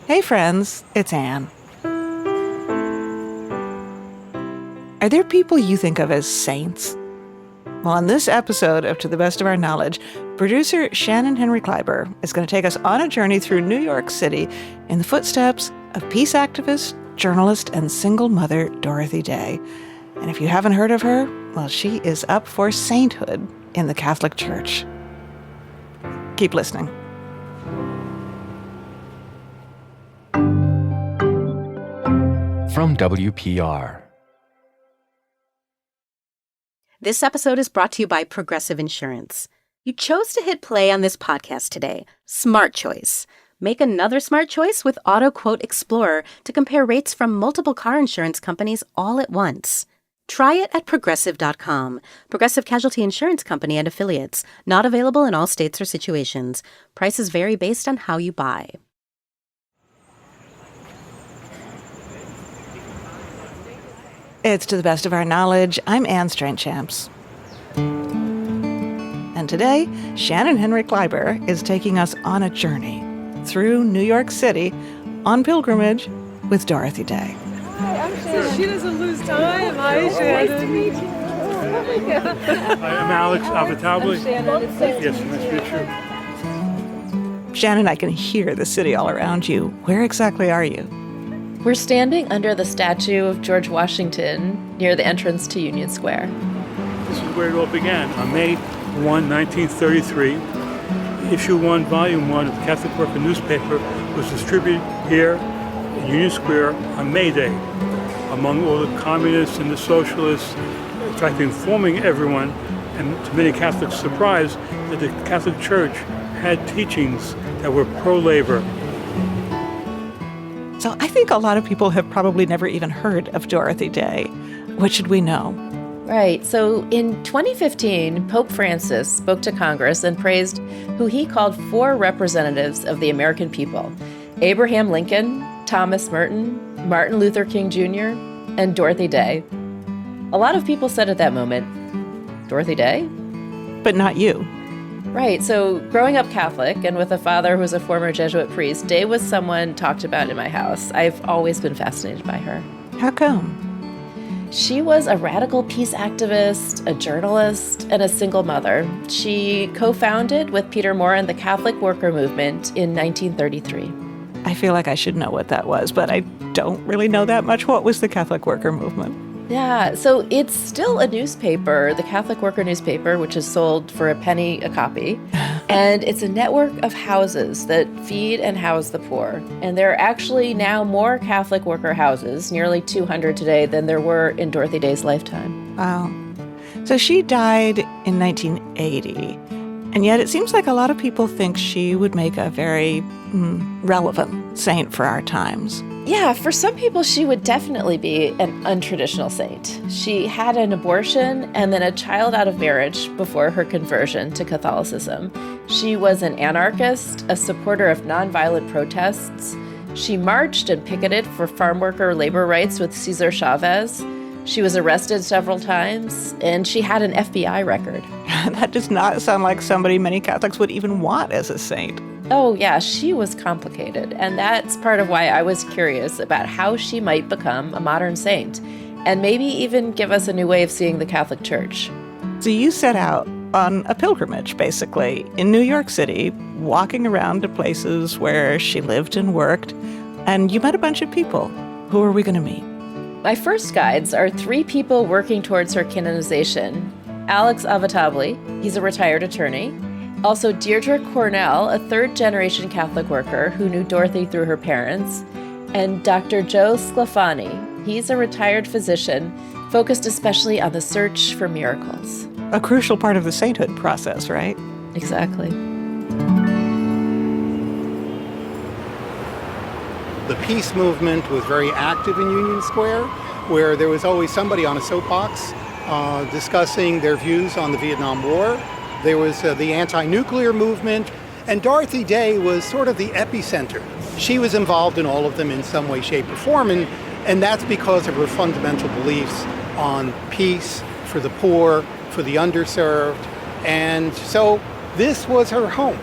Hey friends, it's Anne. Are there people you think of as saints? Well, on this episode of To the Best of Our Knowledge, producer Shannon Henry Kleiber is going to take us on a journey through New York City in the footsteps of peace activist, journalist, and single mother Dorothy Day. And if you haven't heard of her, well, she is up for sainthood in the Catholic Church. Keep listening. From WPR. This episode is brought to you by Progressive Insurance. You chose to hit play on this podcast today. Smart choice. Make another smart choice with Auto Quote Explorer to compare rates from multiple car insurance companies all at once. Try it at Progressive.com. Progressive Casualty Insurance Company and Affiliates. Not available in all states or situations. Prices vary based on how you buy. It's To the Best of Our Knowledge. I'm Anne Strainchamps. And today, Shannon Henry Kleiber is taking us on a journey through New York City on pilgrimage with Dorothy Day. Hi, I'm Shannon. She doesn't lose time. Hi, Shannon. Nice to meet you. I'm Alex Avatabli. Shannon, it's nice Yes, to meet nice to meet you. Shannon, I can hear the city all around you. Where exactly are you? We're standing under the statue of George Washington near the entrance to Union Square. This is where it all began. On May 1, 1933, Issue 1, Volume 1 of the Catholic Worker newspaper was distributed here in Union Square on May Day among all the communists and the socialists, in fact informing everyone, and to many Catholics' surprise, that the Catholic Church had teachings that were pro-labor. So I think a lot of people have probably never even heard of Dorothy Day. What should we know? Right. So in 2015, Pope Francis spoke to Congress and praised who he called four representatives of the American people: Abraham Lincoln, Thomas Merton, Martin Luther King Jr., and Dorothy Day. A lot of people said at that moment, Dorothy Day? But not you. Right. So growing up Catholic and with a father who was a former Jesuit priest, Day was someone talked about in my house. I've always been fascinated by her. How come? She was a radical peace activist, a journalist, and a single mother. She co-founded with Peter Morin the Catholic Worker Movement in 1933. I feel like I should know what that was, but I don't really know that much. What was the Catholic Worker Movement? Yeah, so it's still a newspaper, the Catholic Worker newspaper, which is sold for a penny a copy. And it's a network of houses that feed and house the poor. And there are actually now more Catholic worker houses, nearly 200 today, than there were in Dorothy Day's lifetime. Wow. So she died in 1980. And yet it seems like a lot of people think she would make a very relevant saint for our times. Yeah, for some people, she would definitely be an untraditional saint. She had an abortion and then a child out of marriage before her conversion to Catholicism. She was an anarchist, a supporter of nonviolent protests. She marched and picketed for farm worker labor rights with Cesar Chavez. She was arrested several times, and she had an FBI record. That does not sound like somebody many Catholics would even want as a saint. Oh, yeah, she was complicated, and that's part of why I was curious about how she might become a modern saint, and maybe even give us a new way of seeing the Catholic Church. So you set out on a pilgrimage, basically, in New York City, walking around to places where she lived and worked, and you met a bunch of people. Who are we going to meet? My first guides are three people working towards her canonization. Alex Avatabli, he's a retired attorney. Also, Deirdre Cornell, a third-generation Catholic worker who knew Dorothy through her parents. And Dr. Joe Sclafani, he's a retired physician focused especially on the search for miracles. A crucial part of the sainthood process, right? Exactly. The peace movement was very active in Union Square, where there was always somebody on a soapbox discussing their views on the Vietnam War. There was the anti-nuclear movement, and Dorothy Day was sort of the epicenter. She was involved in all of them in some way, shape, or form, and that's because of her fundamental beliefs on peace for the poor, for the underserved, and so this was her home.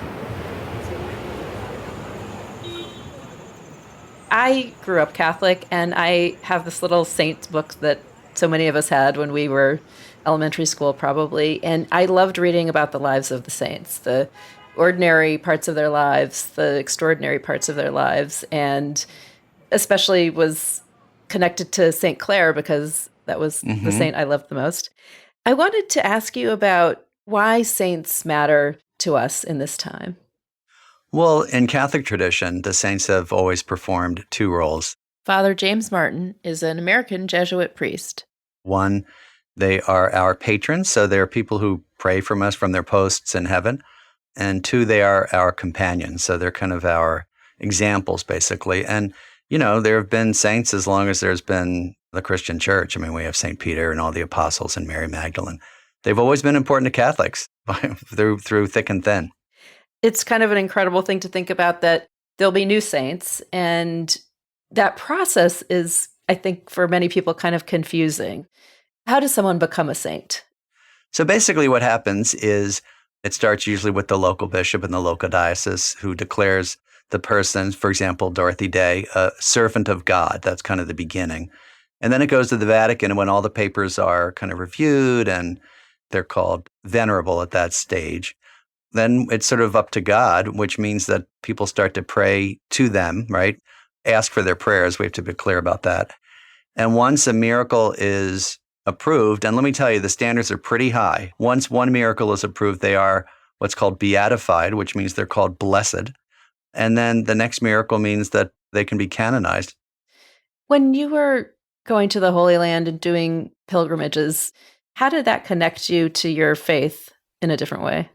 I grew up Catholic, and I have this little saints book that so many of us had when we were elementary school, probably. And I loved reading about the lives of the saints, the ordinary parts of their lives, the extraordinary parts of their lives, and especially was connected to St. Clare because that was the saint I loved the most. I wanted to ask you about why saints matter to us in this time. Well, in Catholic tradition, the saints have always performed two roles. Father James Martin is an American Jesuit priest. One, they are our patrons, so they're people who pray from us from their posts in heaven. And two, they are our companions, so they're kind of our examples, basically. And, you know, there have been saints as long as there's been the Christian church. I mean, we have St. Peter and all the apostles and Mary Magdalene. They've always been important to Catholics through thick and thin. It's kind of an incredible thing to think about that there'll be new saints. And that process is, I think, for many people kind of confusing. How does someone become a saint? So basically what happens is it starts usually with the local bishop in the local diocese who declares the person, for example, Dorothy Day, a servant of God. That's kind of the beginning. And then it goes to the Vatican, and when all the papers are kind of reviewed and they're called venerable at that stage, then it's sort of up to God, which means that people start to pray to them, right? Ask for their prayers. We have to be clear about that. And once a miracle is approved, and let me tell you, the standards are pretty high. Once one miracle is approved, they are what's called beatified, which means they're called blessed. And then the next miracle means that they can be canonized. When you were going to the Holy Land and doing pilgrimages, how did that connect you to your faith in a different way?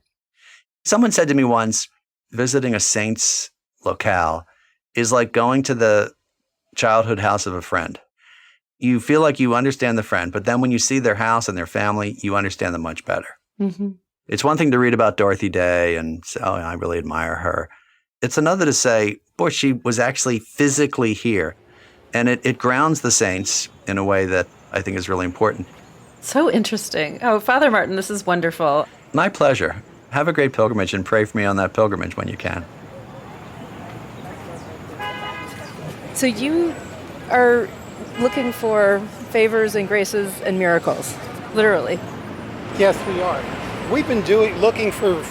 Someone said to me once, visiting a saint's locale is like going to the childhood house of a friend. You feel like you understand the friend, but then when you see their house and their family, you understand them much better. Mm-hmm. It's one thing to read about Dorothy Day and say, oh, I really admire her. It's another to say, boy, she was actually physically here. And it grounds the saints in a way that I think is really important. So interesting. Oh, Father Martin, this is wonderful. My pleasure. Have a great pilgrimage and pray for me on that pilgrimage when you can. So you are looking for favors and graces and miracles, literally. Yes, we are. We've been looking for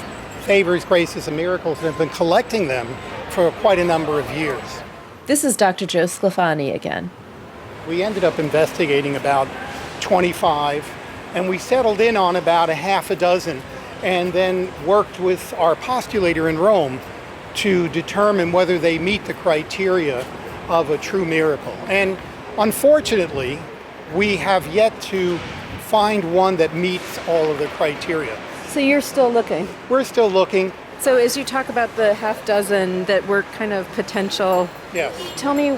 favors, graces, and miracles, and have been collecting them for quite a number of years. This is Dr. Joe Sclafani again. We ended up investigating about 25, and we settled in on about a half a dozen, and then worked with our postulator in Rome to determine whether they meet the criteria of a true miracle. And unfortunately, we have yet to find one that meets all of the criteria. So you're still looking? We're still looking. So as you talk about the half dozen that were kind of potential, Yes. Tell me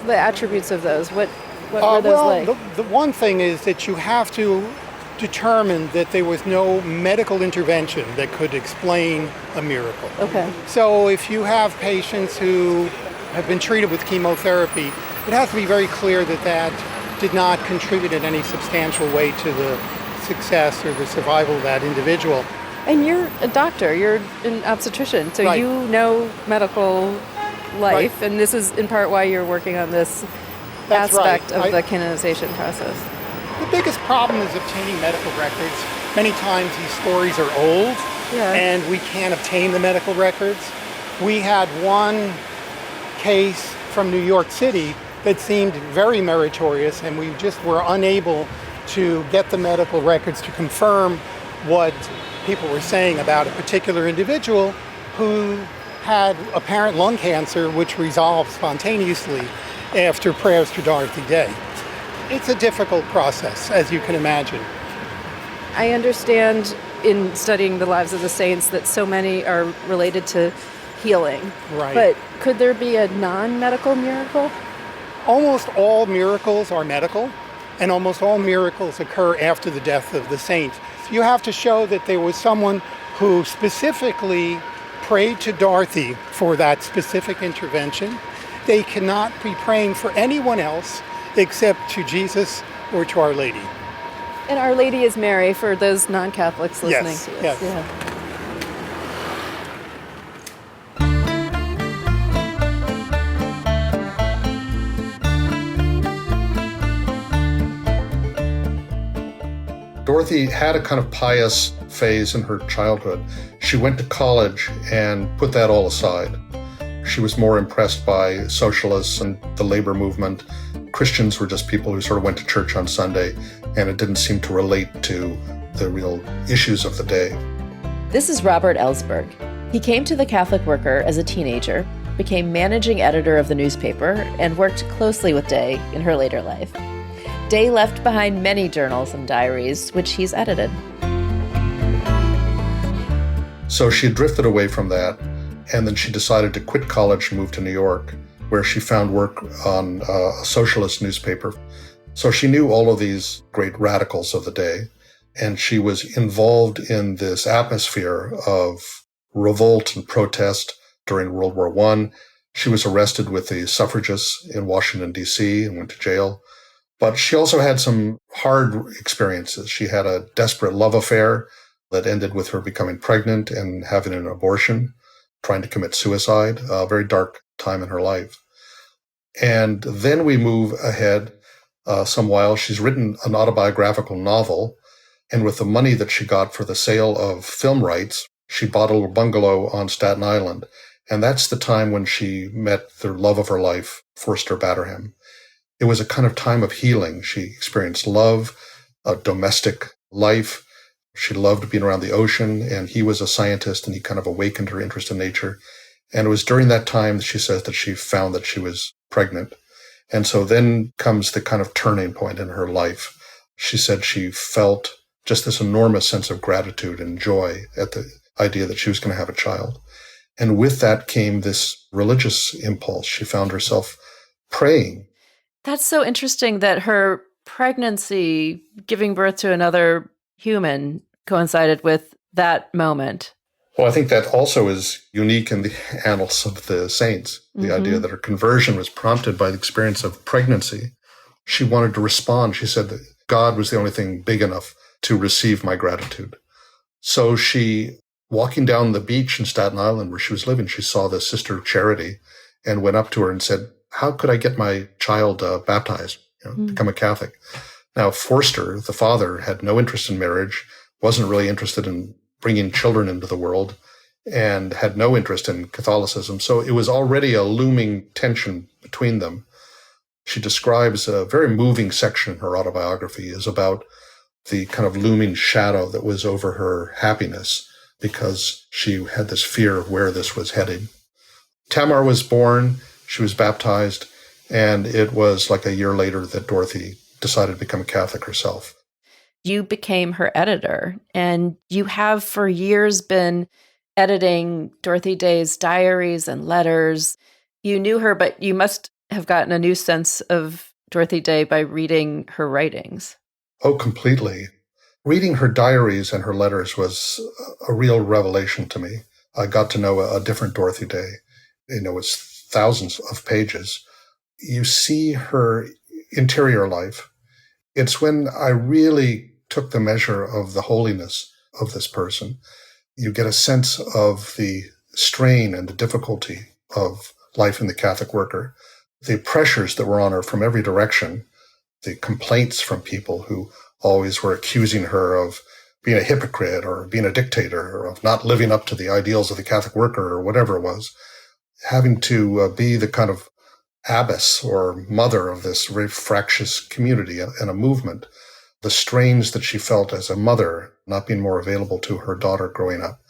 the attributes of those. What were those like? The one thing is that you have to determine that there was no medical intervention that could explain a miracle. Okay. So if you have patients who have been treated with chemotherapy, it has to be very clear that that did not contribute in any substantial way to the success or the survival of that individual. And you're a doctor, you're an obstetrician, so Right. you know medical life, Right. and this is in part why you're working on this That's aspect right. of the canonization process. The biggest problem is obtaining medical records. Many times these stories are old, Yeah. and we can't obtain the medical records. We had one case from New York City that seemed very meritorious, and we just were unable to get the medical records to confirm what people were saying about a particular individual who had apparent lung cancer, which resolved spontaneously after prayers to Dorothy Day. It's a difficult process, as you can imagine. I understand in studying the lives of the saints that so many are related to healing. Right. But could there be a non-medical miracle? Almost all miracles are medical, and almost all miracles occur after the death of the saint. You have to show that there was someone who specifically prayed to Dorothy for that specific intervention. They cannot be praying for anyone else except to Jesus or to Our Lady. And Our Lady is Mary for those non-Catholics listening Yes, to this. yes. Yeah. Dorothy had a kind of pious phase in her childhood. She went to college and put that all aside. She was more impressed by socialists and the labor movement. Christians were just people who sort of went to church on Sunday, and it didn't seem to relate to the real issues of the day. This is Robert Ellsberg. He came to the Catholic Worker as a teenager, became managing editor of the newspaper, and worked closely with Day in her later life. Day left behind many journals and diaries, which he's edited. So she drifted away from that, and then she decided to quit college and move to New York, where she found work on a socialist newspaper. So she knew all of these great radicals of the day, and she was involved in this atmosphere of revolt and protest during World War I. She was arrested with the suffragists in Washington, D.C., and went to jail. But she also had some hard experiences. She had a desperate love affair that ended with her becoming pregnant and having an abortion, trying to commit suicide, a very dark time in her life. And then we move ahead some while. She's written an autobiographical novel, and with the money that she got for the sale of film rights, she bought a little bungalow on Staten Island. And that's the time when she met the love of her life, Forster Batterham. It was a kind of time of healing. She experienced love, a domestic life. She loved being around the ocean, and he was a scientist, and he kind of awakened her interest in nature. And it was during that time, she says, that she found that she was pregnant. And so then comes the kind of turning point in her life. She said she felt just this enormous sense of gratitude and joy at the idea that she was going to have a child. And with that came this religious impulse. She found herself praying. That's so interesting that her pregnancy, giving birth to another human, coincided with that moment. Well, I think that also is unique in the annals of the saints, the idea that her conversion was prompted by the experience of pregnancy. She wanted to respond. She said that God was the only thing big enough to receive my gratitude. So she, walking down the beach in Staten Island where she was living, she saw the Sister of Charity and went up to her and said, how could I get my child baptized, become a Catholic? Now, Forster, the father, had no interest in marriage, wasn't really interested in bringing children into the world, and had no interest in Catholicism. So it was already a looming tension between them. She describes a very moving section in her autobiography is about the kind of looming shadow that was over her happiness because she had this fear of where this was heading. Tamar was born, she was baptized, and it was like a year later that Dorothy decided to become a Catholic herself. You became her editor, and you have for years been editing Dorothy Day's diaries and letters. You knew her, but you must have gotten a new sense of Dorothy Day by reading her writings. Oh, completely. Reading her diaries and her letters was a real revelation to me. I got to know a different Dorothy Day. It's thousands of pages. You see her interior life. It's when I really took the measure of the holiness of this person. You get a sense of the strain and the difficulty of life in the Catholic Worker, the pressures that were on her from every direction, the complaints from people who always were accusing her of being a hypocrite or being a dictator or of not living up to the ideals of the Catholic Worker or whatever it was, having to be the kind of abbess or mother of this very fractious community and a movement, the strains that she felt as a mother, not being more available to her daughter growing up.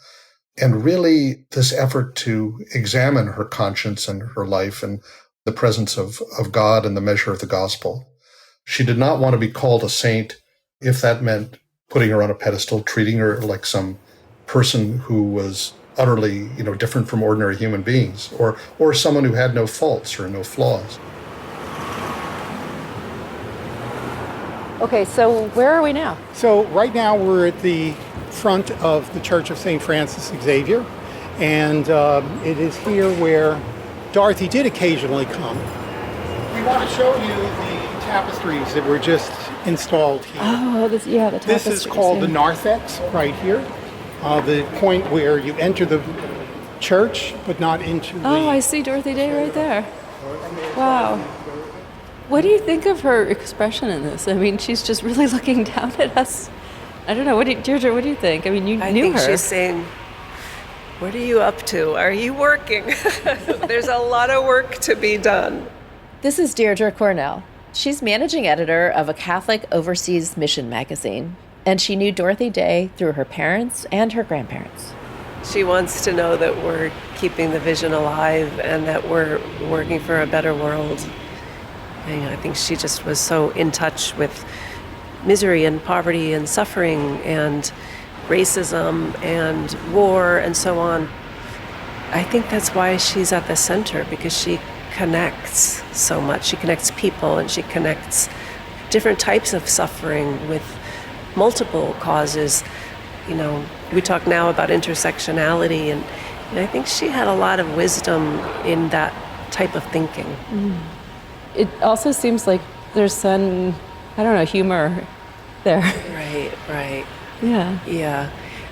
And really this effort to examine her conscience and her life and the presence of God and the measure of the gospel. She did not want to be called a saint if that meant putting her on a pedestal, treating her like some person who was utterly, different from ordinary human beings, or someone who had no faults or no flaws. Okay, so where are we now? So right now we're at the front of the Church of St. Francis Xavier, and it is here where Dorothy did occasionally come. We want to show you the tapestries that were just installed here. Oh, the tapestries. This is called the narthex right here, the point where you enter the church, but not into the... Oh, I see Dorothy Day right there. Wow. What do you think of her expression in this? I mean, she's just really looking down at us. I don't know. Deirdre, what do you think? I mean, you I knew think her. she's saying, what are you up to? Are you working? There's a lot of work to be done. This is Deirdre Cornell. She's managing editor of a Catholic overseas mission magazine, and she knew Dorothy Day through her parents and her grandparents. She wants to know that we're keeping the vision alive and that we're working for a better world. And I think she just was so in touch with misery and poverty and suffering and racism and war and so on. I think that's why she's at the center, because she connects so much. She connects people and she connects different types of suffering with multiple causes. You know, we talk now about intersectionality, and I think she had a lot of wisdom in that type of thinking. Mm. It also seems like there's some, I don't know, humor there. Right. Yeah. Yeah.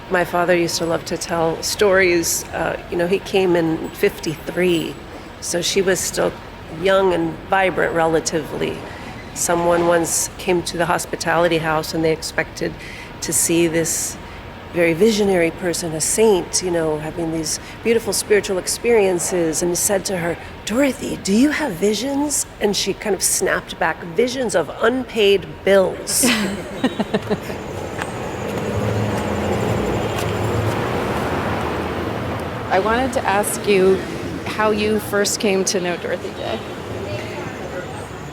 My father used to love to tell stories. He came in 1953, so she was still young and vibrant relatively. Someone once came to the hospitality house and they expected to see this very visionary person, a saint, having these beautiful spiritual experiences, and said to her, "Dorothy, do you have visions?" And she kind of snapped back, "Visions of unpaid bills." I wanted to ask you how you first came to know Dorothy Day.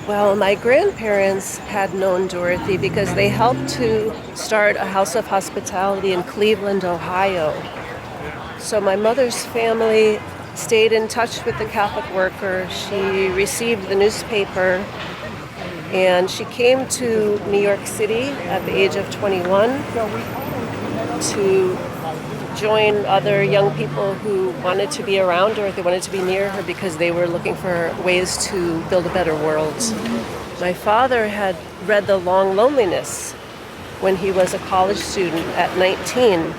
Well, my grandparents had known Dorothy because they helped to start a house of hospitality in Cleveland, Ohio. So my mother's family stayed in touch with the Catholic worker. She received the newspaper, and she came to New York City at the age of 21 to join other young people who wanted to be around her, they wanted to be near her because they were looking for ways to build a better world. Mm-hmm. My father had read The Long Loneliness when he was a college student at 19.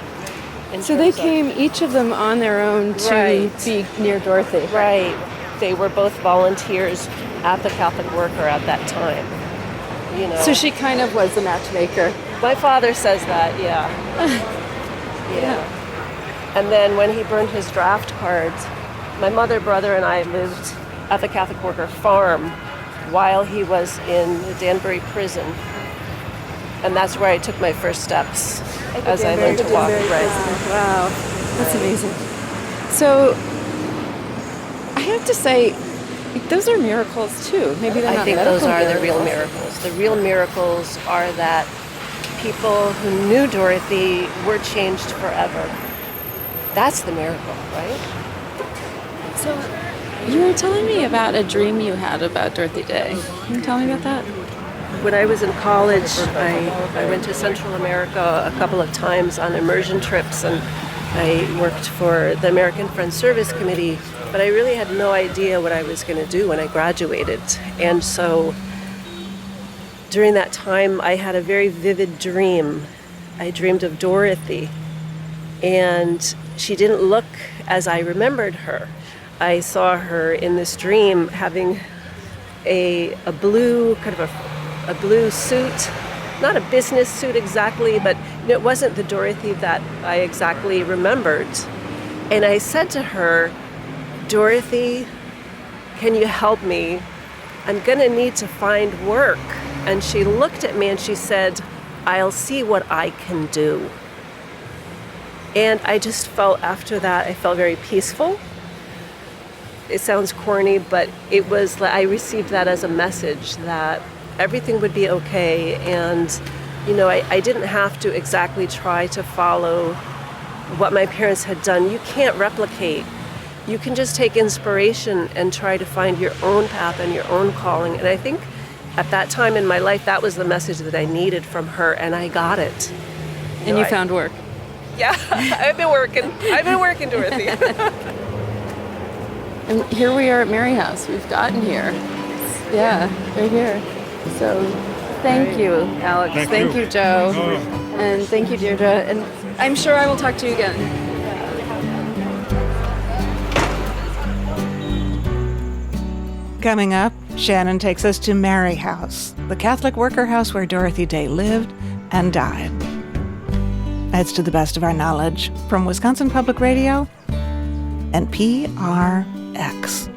So they came, each of them on their own, to be near Dorothy. Right. They were both volunteers at the Catholic worker at that time. So she kind of was a matchmaker. My father says that, yeah. Yeah. And then when he burned his draft cards, my mother, brother, and I lived at the Catholic worker farm while he was in the Danbury prison. And that's where I took my first steps as I learned to walk. Right. Wow, that's amazing. So I have to say, those are miracles too. Maybe they're not I think those are the real miracles. The real miracles are that people who knew Dorothy were changed forever. That's the miracle, right? So you were telling me about a dream you had about Dorothy Day. Can you tell me about that? When I was in college, I went to Central America a couple of times on immersion trips, and I worked for the American Friends Service Committee, but I really had no idea what I was going to do when I graduated. And so during that time, I had a very vivid dream. I dreamed of Dorothy, and she didn't look as I remembered her. I saw her in this dream having a blue, kind of a blue suit, not a business suit exactly, but it wasn't the Dorothy that I exactly remembered. And I said to her, "Dorothy, can you help me? I'm gonna need to find work." And she looked at me and she said, "I'll see what I can do." And I just felt after that, I felt very peaceful. It sounds corny, but it was, I received that as a message that everything would be okay. And, I didn't have to exactly try to follow what my parents had done. You can't replicate. You can just take inspiration and try to find your own path and your own calling. And I think at that time in my life, that was the message that I needed from her, and I got it. And you found work. Yeah, I've been working, Dorothy. And here we are at Mary House. We've gotten here. Yeah, right here. So thank you, Alex. Thank you, Joe. And thank you, Deirdre. And I'm sure I will talk to you again. Coming up, Shannon takes us to Mary House, the Catholic worker house where Dorothy Day lived and died. It's To the Best of Our Knowledge from Wisconsin Public Radio and PRX.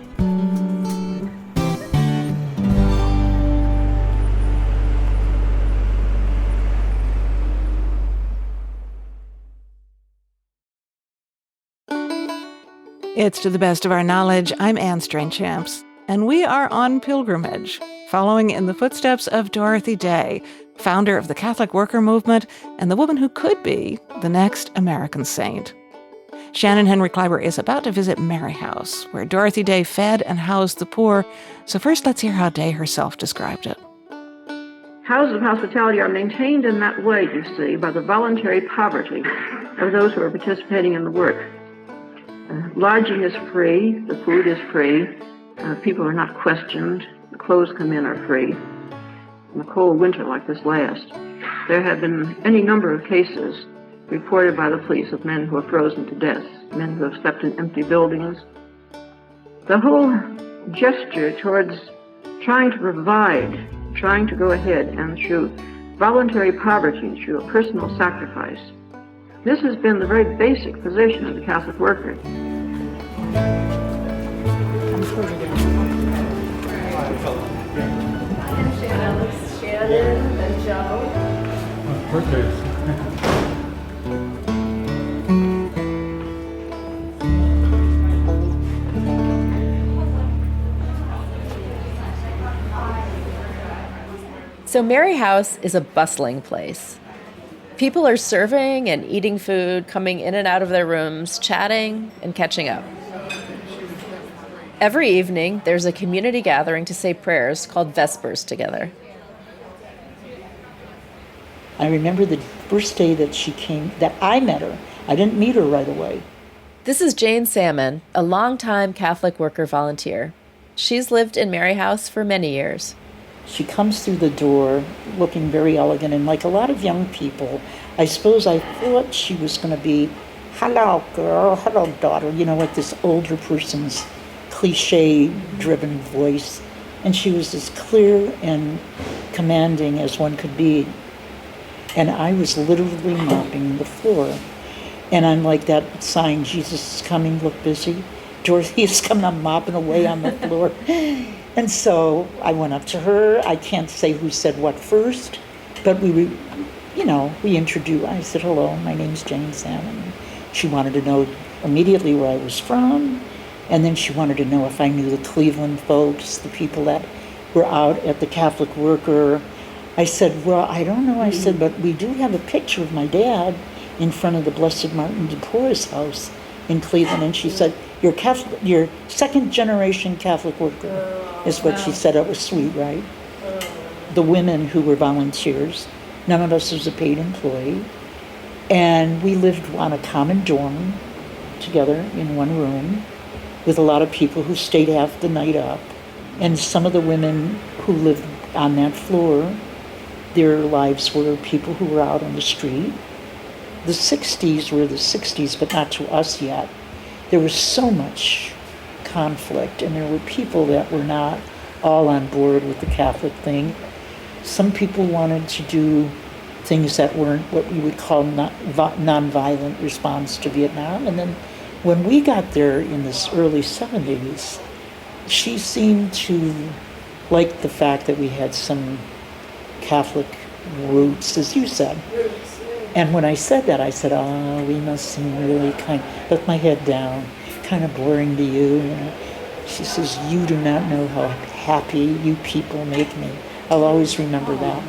It's To the Best of Our Knowledge. I'm Anne Strainchamps, and we are on pilgrimage, following in the footsteps of Dorothy Day, founder of the Catholic worker movement and the woman who could be the next American saint. Shannon Henry Kleiber is about to visit Mary House, where Dorothy Day fed and housed the poor. So first, let's hear how Day herself described it. Houses of hospitality are maintained in that way, you see, by the voluntary poverty of those who are participating in the work. Lodging is free, the food is free, people are not questioned, the clothes come in are free. In a cold winter like this last, there have been any number of cases reported by the police of men who are frozen to death, men who have slept in empty buildings. The whole gesture towards trying to provide, trying to go ahead and through voluntary poverty, through a personal sacrifice, this has been the very basic position of the Catholic worker. Shannon and Joe. Birthdays. So Mary House is a bustling place. People are serving and eating food, coming in and out of their rooms, chatting and catching up. Every evening, there's a community gathering to say prayers called Vespers together. I remember the first day that she came, that I met her. I didn't meet her right away. This is Jane Salmon, a longtime Catholic worker volunteer. She's lived in Mary House for many years. She comes through the door looking very elegant, and like a lot of young people, I suppose I thought she was going to be, hello girl, hello daughter, like this older person's cliche-driven voice. And she was as clear and commanding as one could be. And I was literally mopping the floor. And I'm like that sign, Jesus is coming, look busy. Dorothy is coming, I'm mopping away on the floor. And so I went up to her. I can't say who said what first, but we introduced. I said, hello, my name's Jane Salmon. She wanted to know immediately where I was from. And then she wanted to know if I knew the Cleveland folks, the people that were out at the Catholic Worker. I said, well, I don't know. I said, but we do have a picture of my dad in front of the Blessed Martin de Porres house in Cleveland. And she said, you're second generation Catholic worker, is what she said. It was sweet, right? The women who were volunteers, none of us was a paid employee. And we lived on a common dorm together in one room with a lot of people who stayed half the night up. And some of the women who lived on that floor, their lives were people who were out on the street. The 60s were the 60s, but not to us yet. There was so much conflict, and there were people that were not all on board with the Catholic thing. Some people wanted to do things that weren't what we would call nonviolent response to Vietnam. And then when we got there in the early 70s, she seemed to like the fact that we had some Catholic roots, as you said. And when I said that, I said, oh, we must seem really let my head down, kind of boring to you. She says, you do not know how happy you people make me. I'll always remember that.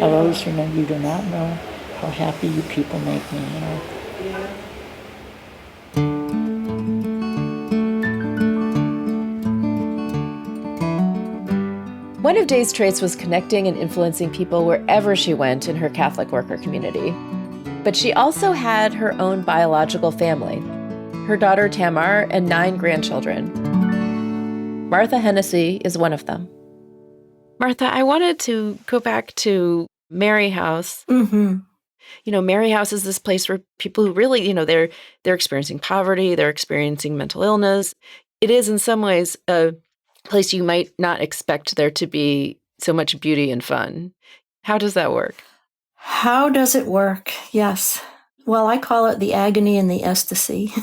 I'll always remember, you do not know how happy you people make me, One of Day's traits was connecting and influencing people wherever she went in her Catholic worker community. But she also had her own biological family, her daughter Tamar and 9 grandchildren. Martha Hennessy is one of them. Martha, I wanted to go back to Mary House. Mm-hmm. Mary House is this place where people who really, they're experiencing poverty, they're experiencing mental illness. It is in some ways a place you might not expect there to be so much beauty and fun. How does that work? How does it work? Yes. Well, I call it the agony and the ecstasy.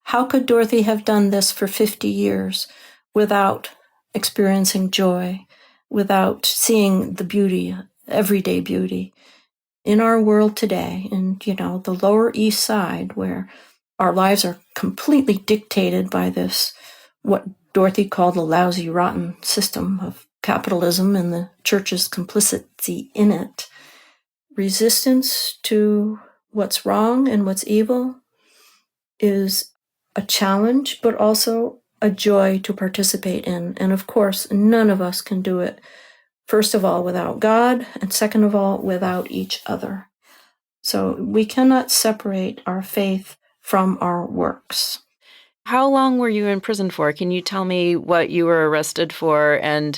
How could Dorothy have done this for 50 years without experiencing joy, without seeing the beauty, everyday beauty? In our world today, in, the Lower East Side, where our lives are completely dictated by this, what Dorothy called the lousy, rotten system of capitalism and the church's complicity in it, resistance to what's wrong and what's evil is a challenge, but also a joy to participate in. And of course, none of us can do it, first of all, without God, and second of all, without each other. So we cannot separate our faith from our works. How long were you in prison for? Can you tell me what you were arrested for? And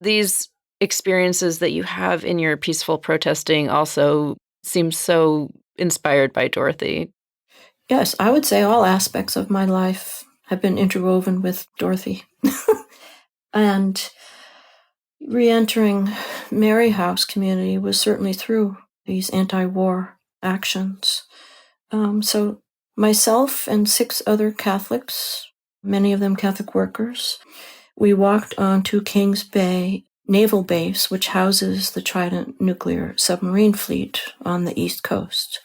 these experiences that you have in your peaceful protesting also seem so inspired by Dorothy. Yes, I would say all aspects of my life have been interwoven with Dorothy. And re-entering Mary House community was certainly through these anti-war actions. So myself and 6 other Catholics, many of them Catholic workers, we walked onto Kings Bay Naval Base, which houses the Trident nuclear submarine fleet on the East Coast.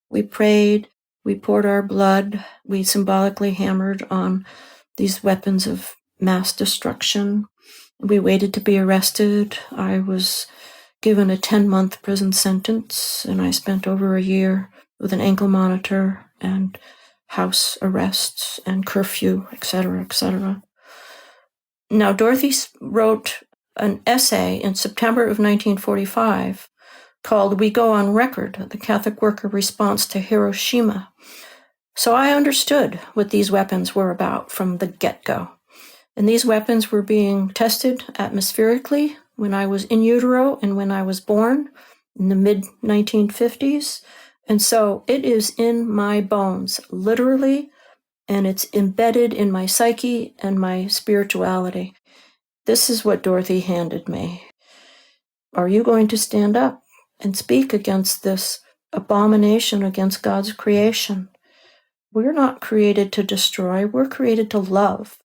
We prayed, we poured our blood, we symbolically hammered on these weapons of mass destruction. We waited to be arrested. I was given a 10-month prison sentence, and I spent over a year with an ankle monitor and house arrests and curfew, etc., etc. Now, Dorothy wrote an essay in September of 1945 called "We Go on Record, the Catholic Worker Response to Hiroshima." So I understood what these weapons were about from the get-go. And these weapons were being tested atmospherically when I was in utero and when I was born in the mid-1950s. And so it is in my bones, literally, and it's embedded in my psyche and my spirituality. This is what Dorothy handed me. Are you going to stand up and speak against this abomination against God's creation? We're not created to destroy, we're created to love.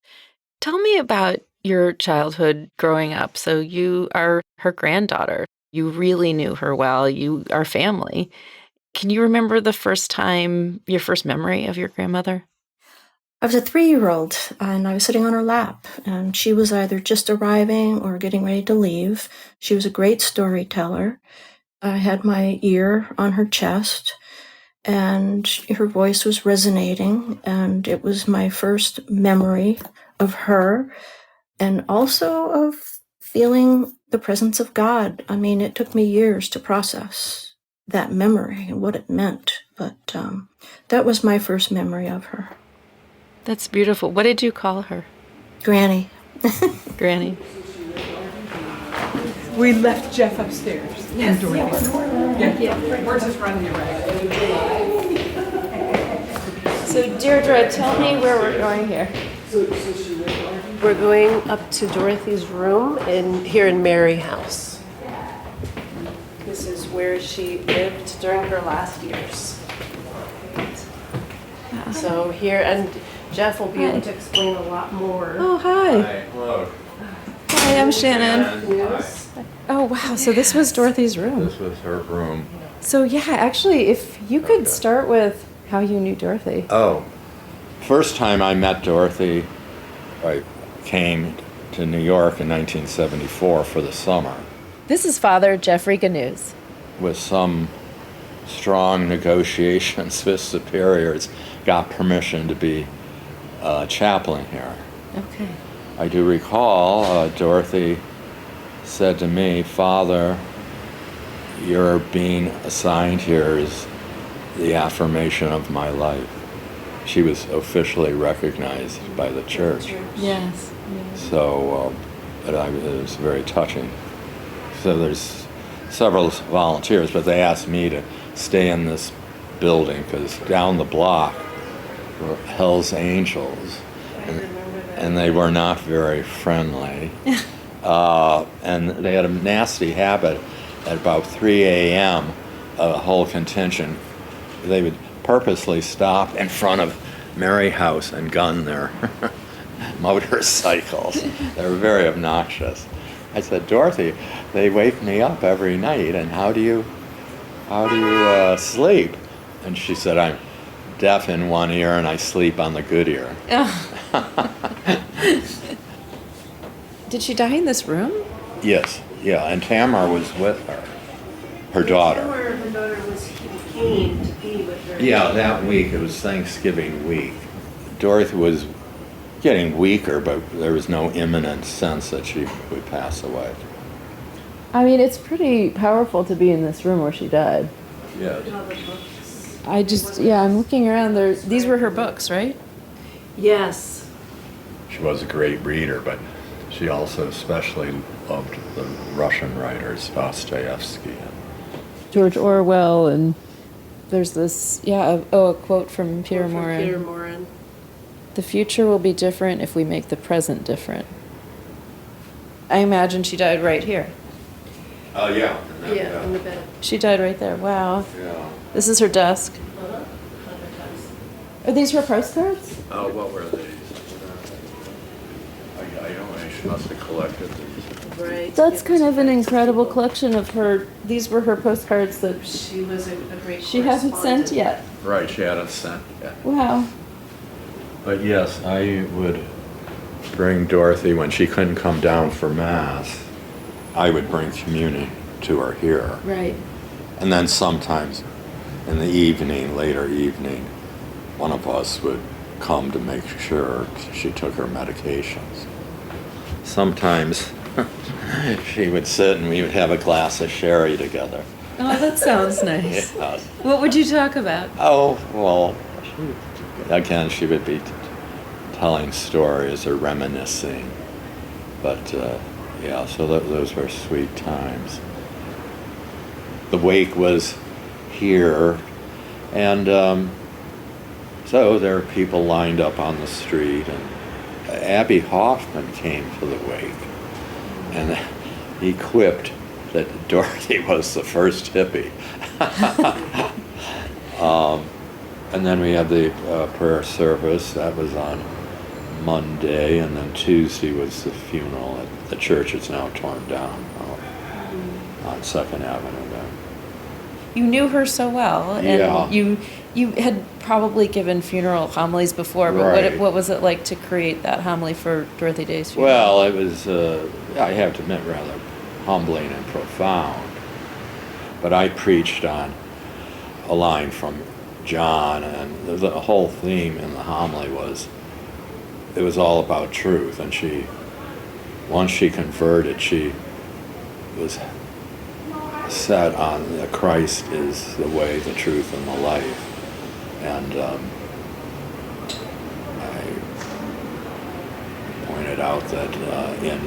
Tell me about your childhood growing up. So you are her granddaughter. You really knew her well. You are family. Can you remember the first time, your first memory of your grandmother? I was a 3-year-old, and I was sitting on her lap, and she was either just arriving or getting ready to leave. She was a great storyteller. I had my ear on her chest, and her voice was resonating, and it was my first memory of her, and also of feeling the presence of God. I mean, it took me years to process that memory and what it meant, but that was my first memory of her. That's beautiful. What did you call her? Granny. Granny. We left Jeff upstairs. Yes. Yeah. We're just running around. So Deirdre, tell me where we're going here. We're going up to Dorothy's room here in Mary House. This is where she lived during her last years. So here, and Jeff will be able to explain a lot more. Oh, hi. Hi, hello. Hi, I'm Shannon. Yes. Oh, wow. So this was Dorothy's room. This was her room. So yeah, actually, if you could start with how you knew Dorothy. Oh, first time I met Dorothy, I came to New York in 1974 for the summer. This is Father Jeffrey Ganouz. With some strong negotiations with superiors, got permission to be chaplain here. Okay. I do recall Dorothy said to me, "Father, your being assigned here is the affirmation of my life." She was officially recognized by the church. Yes. So it was very touching. So there's several volunteers, but they asked me to stay in this building because down the block were Hell's Angels, and they were not very friendly. And they had a nasty habit at about 3 a.m., a whole contingent they would purposely stop in front of Mary House and gun their motorcycles. They were very obnoxious. I said, Dorothy, they wake me up every night, and how do you sleep? And she said, I'm deaf in one ear and I sleep on the good ear. Did she die in this room? Yes, yeah, and Tamar was with her daughter. Her daughter came to be with her. Yeah, that week, it was Thanksgiving week. Dorothy was getting weaker, but there was no imminent sense that she would pass away. I mean, it's pretty powerful to be in this room where she died. Yes. I'm looking around there. These were her books, right? Yes. She was a great reader, but she also especially loved the Russian writers, Dostoevsky. George Orwell, and there's this, a quote from Peter Morin. The future will be different if we make the present different. I imagine she died right here. Oh, yeah. Yeah, in the bed. She died right there. Wow. Yeah. This is her desk. Are these her postcards? Oh, what were these? I don't know. She must have collected these. Right. That's kind of an incredible collection of her. These were her postcards that She was a great she hasn't sent correspondent. yet. Right, she hadn't sent yet. Wow. But yes, I would bring Dorothy when she couldn't come down for Mass. I would bring communion to her here. Right. And then sometimes in the evening, later evening, one of us would come to make sure she took her medications. Sometimes she would sit and we would have a glass of sherry together. Oh, that sounds nice. Yes. What would you talk about? Oh, well, again, she would be telling stories or reminiscing. But, so those were sweet times. The wake was here, and so there were people lined up on the street, and Abby Hoffman came to the wake, and he quipped that Dorothy was the first hippie. And then we had the prayer service. That was on Monday, and then Tuesday was the funeral. The church is now torn down on 2nd Avenue there. You knew her so well, and you had probably given funeral homilies before, but Right. what was it like to create that homily for Dorothy Day's funeral? Well, it was, I have to admit, rather humbling and profound. But I preached on a line from John, and the whole theme in the homily it was all about truth. And once she converted, she was set on that Christ is the way, the truth, and the life. And I pointed out that in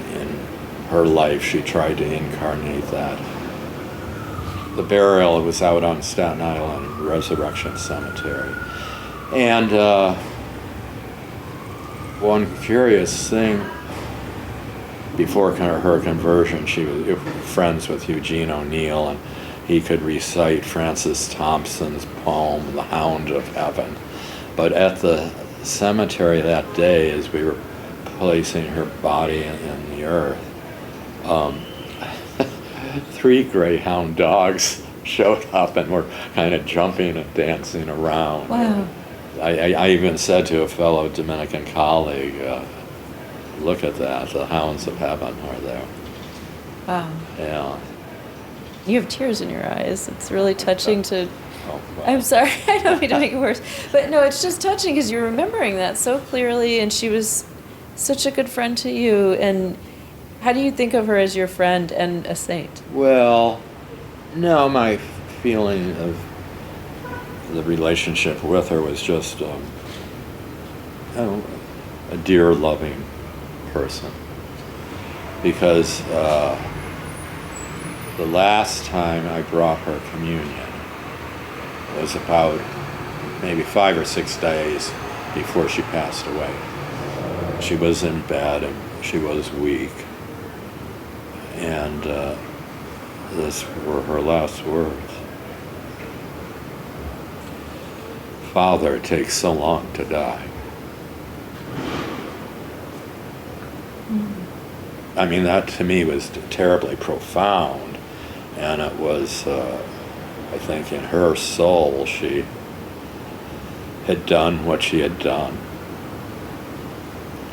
her life she tried to incarnate that. The burial was out on Staten Island Resurrection Cemetery. And one curious thing, before her conversion, she was friends with Eugene O'Neill, and he could recite Francis Thompson's poem, The Hound of Heaven. But at the cemetery that day, as we were placing her body in the earth, 3 greyhound dogs showed up and were kind of jumping and dancing around. Wow. I even said to a fellow Dominican colleague, look at that, the hounds of heaven are there. Wow. Yeah. You have tears in your eyes. It's really touching to... Oh, wow. I'm sorry, I don't mean to make it worse. But no, it's just touching because you're remembering that so clearly, and she was such a good friend to you. And how do you think of her as your friend and a saint? Well, no, my feeling of the relationship with her was just a dear, loving person. Because the last time I brought her communion was about maybe 5 or 6 days before she passed away. She was in bed and she was weak. And these were her last words. father takes so long to die. I mean, that to me was terribly profound, and it was, I think, in her soul, she had done what she had done,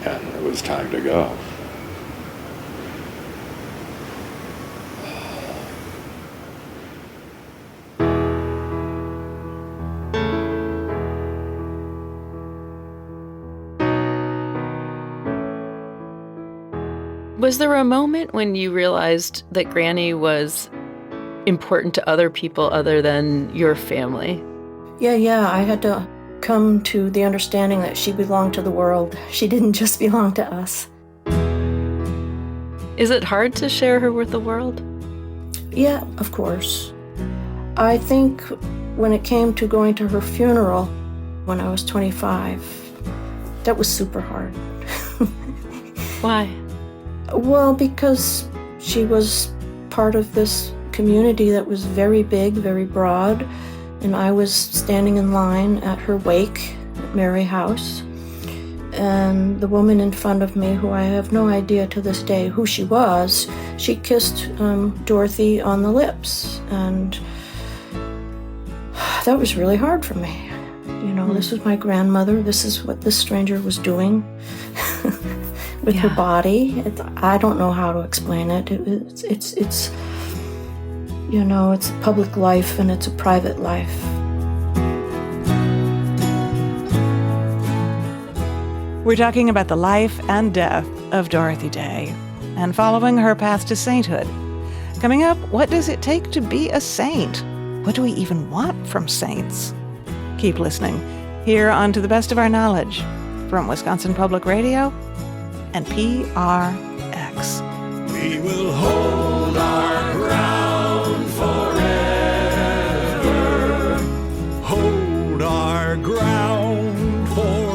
and it was time to go. Was there a moment when you realized that Granny was important to other people other than your family? Yeah, I had to come to the understanding that she belonged to the world. She didn't just belong to us. Is it hard to share her with the world? Yeah, of course. I think when it came to going to her funeral when I was 25, that was super hard. Why? Well, because she was part of this community that was very big, very broad, and I was standing in line at her wake at Mary House, and the woman in front of me, who I have no idea to this day who she was, she kissed Dorothy on the lips, and that was really hard for me. You know, this was my grandmother. This is what this stranger was doing with her body. I don't know how to explain it. It's you know, it's a public life and it's a private life. We're talking about the life and death of Dorothy Day and following her path to sainthood. Coming up, what does it take to be a saint? What do we even want from saints? Keep listening here on To the Best of Our Knowledge from Wisconsin Public Radio and PRX. We will hold our ground forever. Hold our ground forever.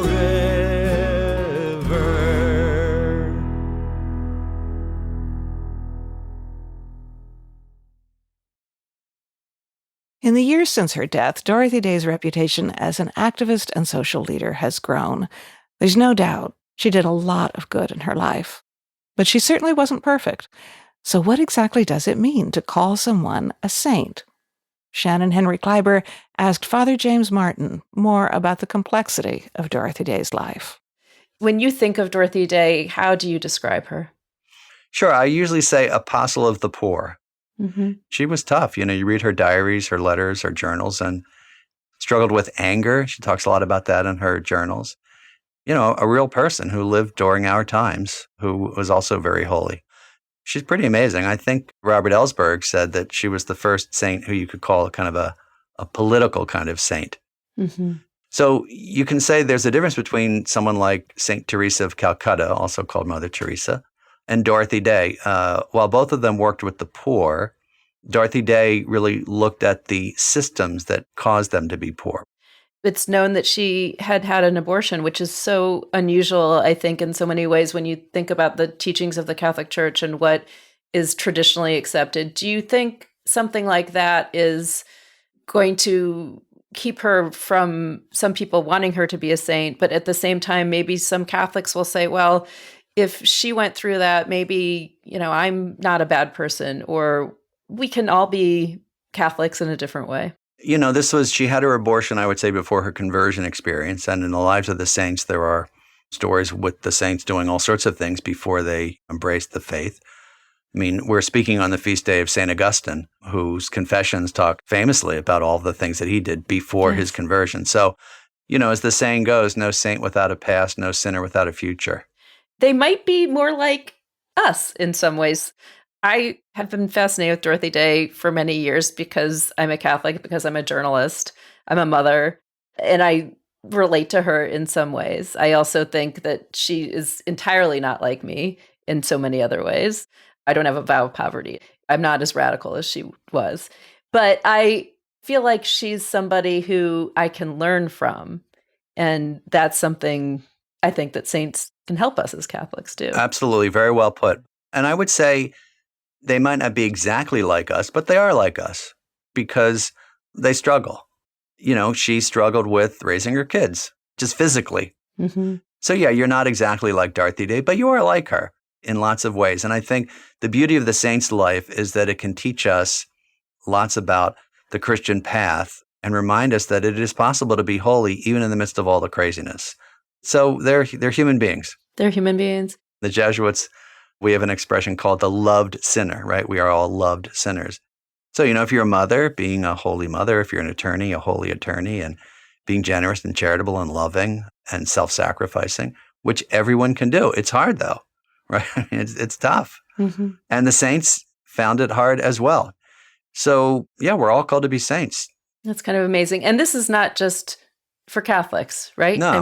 In the years since her death, Dorothy Day's reputation as an activist and social leader has grown. There's no doubt she did a lot of good in her life. But she certainly wasn't perfect. So what exactly does it mean to call someone a saint? Shannon Henry Kleiber asked Father James Martin more about the complexity of Dorothy Day's life. When you think of Dorothy Day, how do you describe her? Sure, I usually say apostle of the poor. Mm-hmm. She was tough. You know, you read her diaries, her letters, her journals, and struggled with anger. She talks a lot about that in her journals. You know, a real person who lived during our times, who was also very holy. She's pretty amazing. I think Robert Ellsberg said that she was the first saint who you could call kind of a political kind of saint. Mm-hmm. So you can say there's a difference between someone like St. Teresa of Calcutta, also called Mother Teresa, and Dorothy Day. While both of them worked with the poor, Dorothy Day really looked at the systems that caused them to be poor. It's known that she had had an abortion, which is so unusual, I think, in so many ways when you think about the teachings of the Catholic Church and what is traditionally accepted. Do you think something like that is going to keep her from some people wanting her to be a saint, but at the same time, maybe some Catholics will say, well, if she went through that, maybe, you know, I'm not a bad person, or we can all be Catholics in a different way. You know, she had her abortion, I would say, before her conversion experience. And in the lives of the saints, there are stories with the saints doing all sorts of things before they embraced the faith. I mean, we're speaking on the feast day of St. Augustine, whose confessions talk famously about all the things that he did before his conversion. So, you know, as the saying goes, no saint without a past, no sinner without a future. They might be more like us in some ways. I have been fascinated with Dorothy Day for many years because I'm a Catholic, because I'm a journalist, I'm a mother, and I relate to her in some ways. I also think that she is entirely not like me in so many other ways. I don't have a vow of poverty. I'm not as radical as she was. But I feel like she's somebody who I can learn from. And that's something I think that saints can help us as Catholics do. Absolutely. Very well put. And I would say they might not be exactly like us, but they are like us because they struggle. she struggled with raising her kids, just physically. Mm-hmm. So yeah, you're not exactly like Dorothy Day, but you are like her in lots of ways. And I think the beauty of the saint's life is that it can teach us lots about the Christian path and remind us that it is possible to be holy even in the midst of all the craziness. So they're human beings. They're human beings. The Jesuits, we have an expression called the loved sinner, right? We are all loved sinners. So, if you're a mother, being a holy mother, if you're an attorney, a holy attorney, and being generous and charitable and loving and self-sacrificing, which everyone can do. It's hard though, right? It's tough. Mm-hmm. And the saints found it hard as well. So yeah, we're all called to be saints. That's kind of amazing. And this is not just for Catholics, right? No,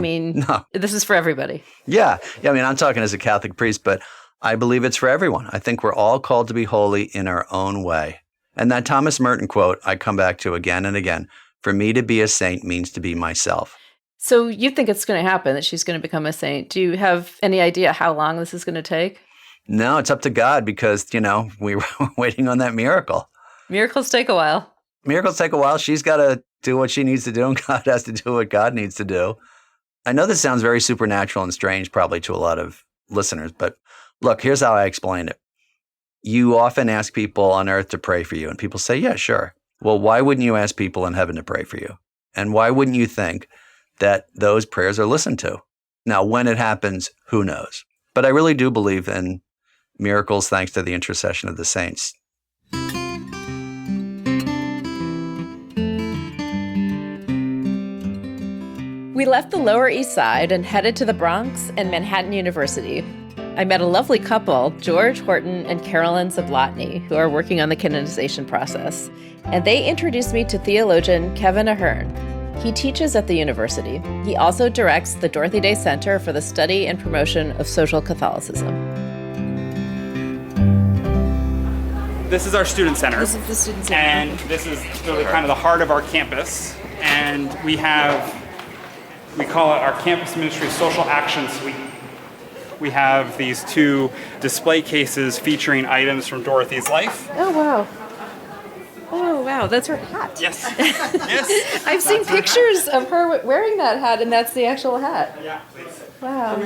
This is for everybody. Yeah. I'm talking as a Catholic priest, but I believe it's for everyone. I think we're all called to be holy in our own way. And that Thomas Merton quote, I come back to again and again. For me to be a saint means to be myself. So you think it's going to happen, that she's going to become a saint. Do you have any idea how long this is going to take? No, it's up to God because, we were waiting on that miracle. Miracles take a while. Miracles take a while. She's got to do what she needs to do, and God has to do what God needs to do. I know this sounds very supernatural and strange probably to a lot of listeners, but look, here's how I explain it. You often ask people on earth to pray for you, and people say, yeah, sure. Well, why wouldn't you ask people in heaven to pray for you? And why wouldn't you think that those prayers are listened to? Now, when it happens, who knows? But I really do believe in miracles thanks to the intercession of the saints. We left the Lower East Side and headed to the Bronx and Manhattan University. I met a lovely couple, George Horton and Carolyn Zablotny, who are working on the canonization process. And they introduced me to theologian Kevin Ahern. He teaches at the university. He also directs the Dorothy Day Center for the Study and Promotion of Social Catholicism. This is our student center. This is the student center. And this is really kind of the heart of our campus. And we call it our campus ministry social action suite. We have these 2 display cases featuring items from Dorothy's life. Oh, wow. Oh, wow. That's her hat. Yes. Yes. I've seen pictures of her wearing that hat, and that's the actual hat. Yeah, please. Wow.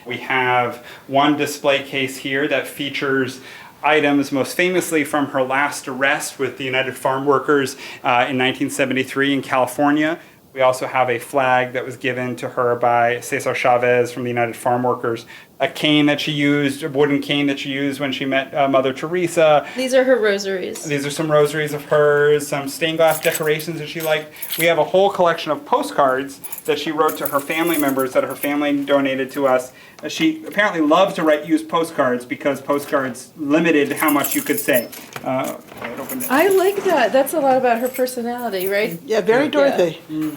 We have one display case here that features items most famously from her last arrest with the United Farm Workers in 1973 in California. We also have a flag that was given to her by Cesar Chavez from the United Farm Workers, a cane that she used, a wooden cane that she used when she met Mother Teresa. These are her rosaries. These are some rosaries of hers, some stained glass decorations that she liked. We have a whole collection of postcards that she wrote to her family members that her family donated to us. She apparently loved to write used postcards because postcards limited how much you could say. I like that. That's a lot about her personality, right? Yeah, very Dorothy. Yeah.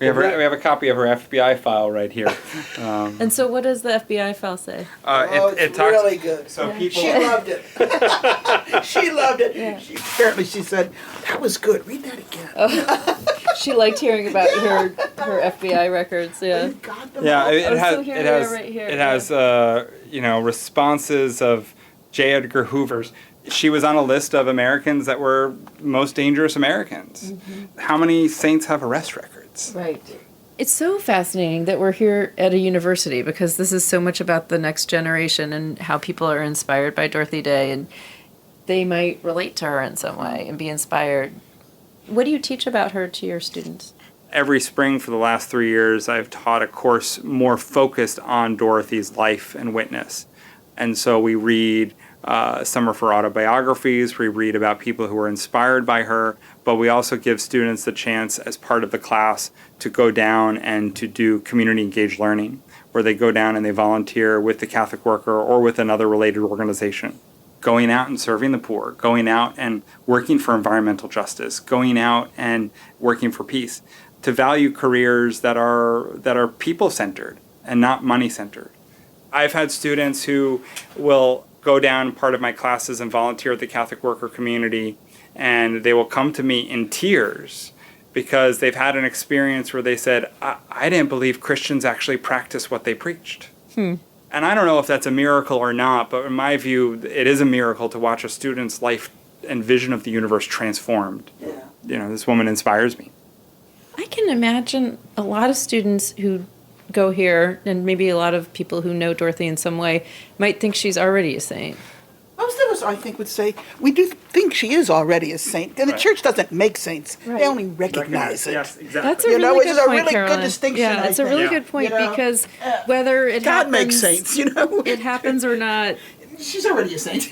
We have a copy of her FBI file right here. And so what does the FBI file say? It's talks, really good. So people, She loved it. She loved it. Yeah. Apparently she said, that was good. Read that again. Oh. She liked hearing about her FBI records, yeah. Yeah, It has responses of J. Edgar Hoover's. She was on a list of Americans that were most dangerous Americans. Mm-hmm. How many saints have arrest records? Right. It's so fascinating that we're here at a university because this is so much about the next generation and how people are inspired by Dorothy Day and they might relate to her in some way and be inspired. What do you teach about her to your students? Every spring for the last 3 years, I've taught a course more focused on Dorothy's life and witness. And so we read some of her autobiographies, we read about people who were inspired by her, but we also give students the chance as part of the class to go down and to do community engaged learning, where they go down and they volunteer with the Catholic Worker or with another related organization. Going out and serving the poor, going out and working for environmental justice, going out and working for peace, to value careers that are people-centered and not money-centered. I've had students who will go down part of my classes and volunteer at the Catholic Worker community, and they will come to me in tears because they've had an experience where they said, I didn't believe Christians actually practice what they preached. And I don't know if that's a miracle or not, but in my view, it is a miracle to watch a student's life and vision of the universe transformed this woman inspires me. I can imagine a lot of students who go here, and maybe a lot of people who know Dorothy in some way, might think she's already a saint. Most of us, I think, would say we do think she is already a saint, and the church doesn't make saints; they only recognize it. Yes, exactly. That's a really good which is a point, really Carolyn. good distinction. Yeah, it's a really good point because whether it God happens, makes saints, it happens or not. She's already a saint.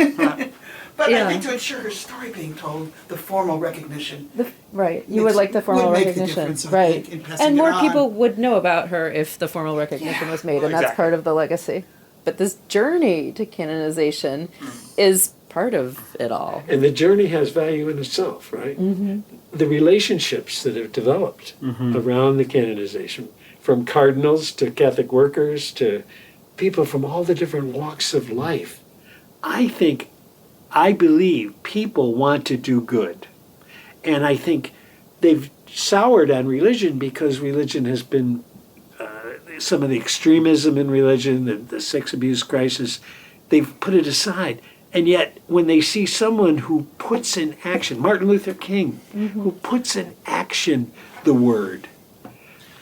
But I think to ensure her story being told, the formal recognition. You would like the formal recognition. Right. And more on. people would know about her if the formal recognition was made, and that's part of the legacy. But this journey to canonization is part of it all. And the journey has value in itself, right? Mm-hmm. The relationships that have developed around the canonization, from cardinals to Catholic workers to people from all the different walks of life. I believe people want to do good. And I think they've soured on religion because religion has been some of the extremism in religion, the sex abuse crisis, they've put it aside. And yet, when they see someone who puts in action, Martin Luther King, who puts in action the word,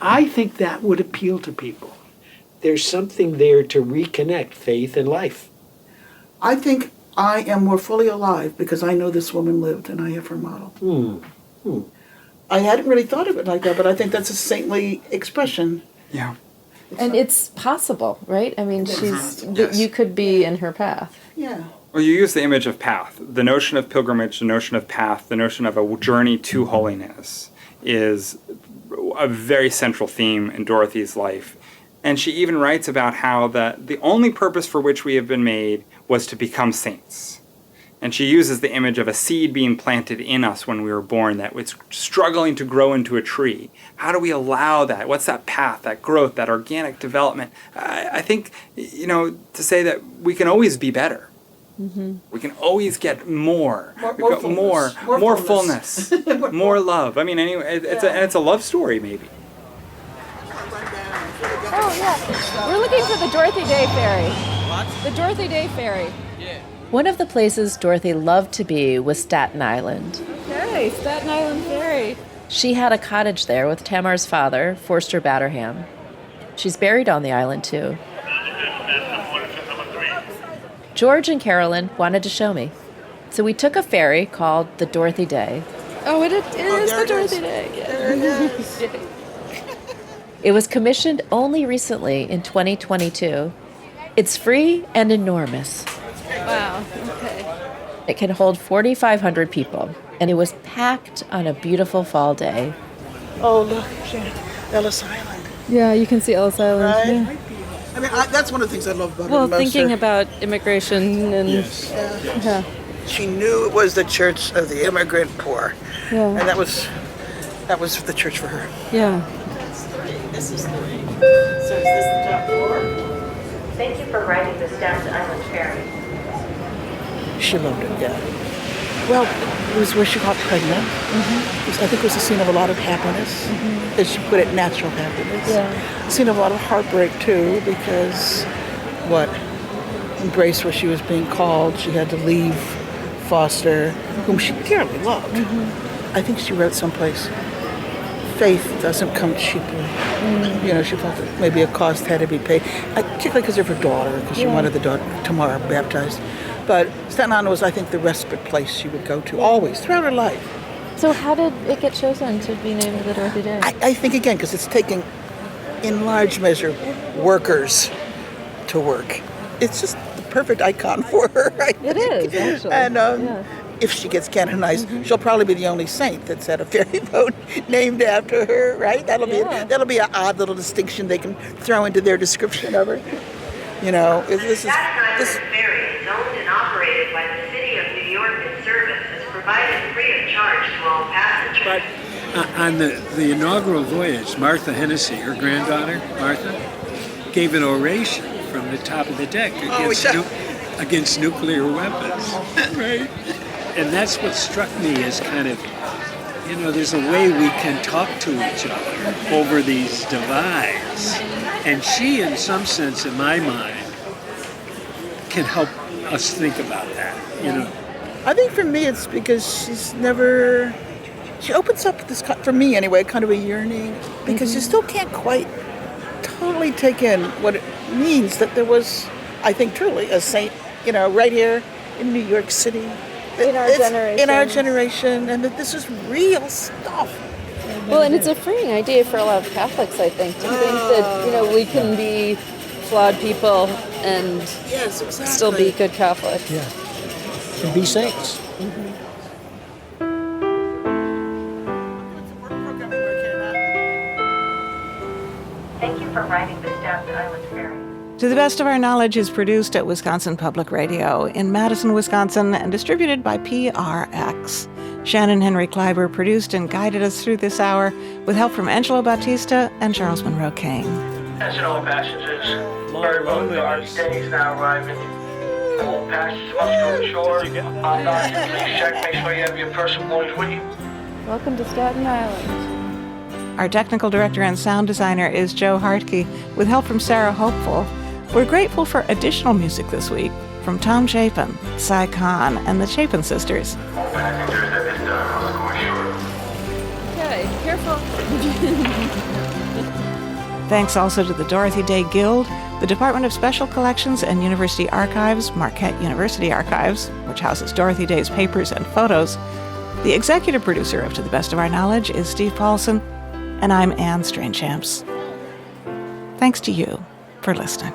I think that would appeal to people. There's something there to reconnect faith and life. I think I am more fully alive because I know this woman lived and I have her model. I hadn't really thought of it like that, but I think that's a saintly expression. Yeah. And it's possible, right? I mean, you could be in her path. Yeah. Well, you use the image of path. The notion of pilgrimage, the notion of path, the notion of a journey to holiness is a very central theme in Dorothy's life. And she even writes about how the only purpose for which we have been made was to become saints. And she uses the image of a seed being planted in us when we were born, that it's struggling to grow into a tree. How do we allow that? What's that path, that growth, that organic development? I think, to say that we can always be better. We can always get more. More fullness, more love. I mean, anyway, it's a love story, maybe. Oh, yeah. We're looking for the Dorothy Day Ferry. What? The Dorothy Day Ferry. Yeah. One of the places Dorothy loved to be was Staten Island. Okay, Staten Island Ferry. She had a cottage there with Tamar's father, Forster Batterham. She's buried on the island, too. George and Carolyn wanted to show me. So we took a ferry called the Dorothy Day. Oh, it is the Dorothy Day. Yeah. There it is. It was commissioned only recently in 2022. It's free and enormous. Wow, okay. It can hold 4,500 people, and it was packed on a beautiful fall day. Oh, look, Ellis Island. Yeah, you can see Ellis Island. Right? Yeah. I mean, that's one of the things I love about her. Well, thinking about immigration and... Yes. Yeah. She knew it was the church of the immigrant poor. Yeah. And that was the church for her. Yeah. This is 3. So is this the top floor? Thank you for riding the Staten Island Ferry. She loved it, yeah. Well, it was where she got pregnant. I think it was a scene of a lot of happiness. As she put it, natural happiness. Yeah. A scene of a lot of heartbreak, too, because embrace where she was being called. She had to leave Foster, whom she dearly loved. I think she wrote someplace, faith doesn't come cheaply. She felt that maybe a cost had to be paid, particularly because of her daughter, because she wanted the daughter, Tamara, baptized. But Staten Island was, I think, the respite place she would go to always, throughout her life. So how did it get chosen to be named the Dorothy Day? I think, again, because it's taking, in large measure, workers to work. It's just the perfect icon for her, right? It is, actually. And if she gets canonized, she'll probably be the only saint that's had a ferry boat named after her, right? That'll be an odd little distinction they can throw into their description of her. This is Ferry is owned and operated by the City of New York, and service is provided free of charge to all passengers. But on the inaugural voyage, Martha Hennessy, her granddaughter, Martha, gave an oration from the top of the deck against nuclear weapons. Right. And that's what struck me as kind of, there's a way we can talk to each other over these divides. And she, in some sense, in my mind, can help us think about that, I think for me it's because she's never she opens up this, for me anyway, kind of a yearning, because you still can't quite totally take in what it means that there was, I think, truly a saint, right here in New York City. In our generation. And that this is real stuff. Well, and it's a freeing idea for a lot of Catholics, I think, to think that, we can be flawed people and still be good Catholics. Yeah. And be saints. Thank you for riding the Staten Island Ferry. To the Best of Our Knowledge is produced at Wisconsin Public Radio in Madison, Wisconsin, and distributed by PRX. Shannon Henry Kleiber produced and guided us through this hour with help from Angelo Bautista and Charles Monroe Kane. Attention all passengers. Ferry boat Dorothy Day is now arriving. All passengers must go ashore. On dock, please check. Make sure you have your personal belongings with you. Welcome to Staten Island. Our technical director and sound designer is Joe Hartke, with help from Sarah Hopeful. We're grateful for additional music this week from Tom Chapin, Kahn, and the Chapin Sisters. Okay, careful. Thanks also to the Dorothy Day Guild, the Department of Special Collections and University Archives, Marquette University Archives, which houses Dorothy Day's papers and photos. The executive producer of To the Best of Our Knowledge is Steve Paulson, and I'm Anne Strainchamps. Thanks to you for listening.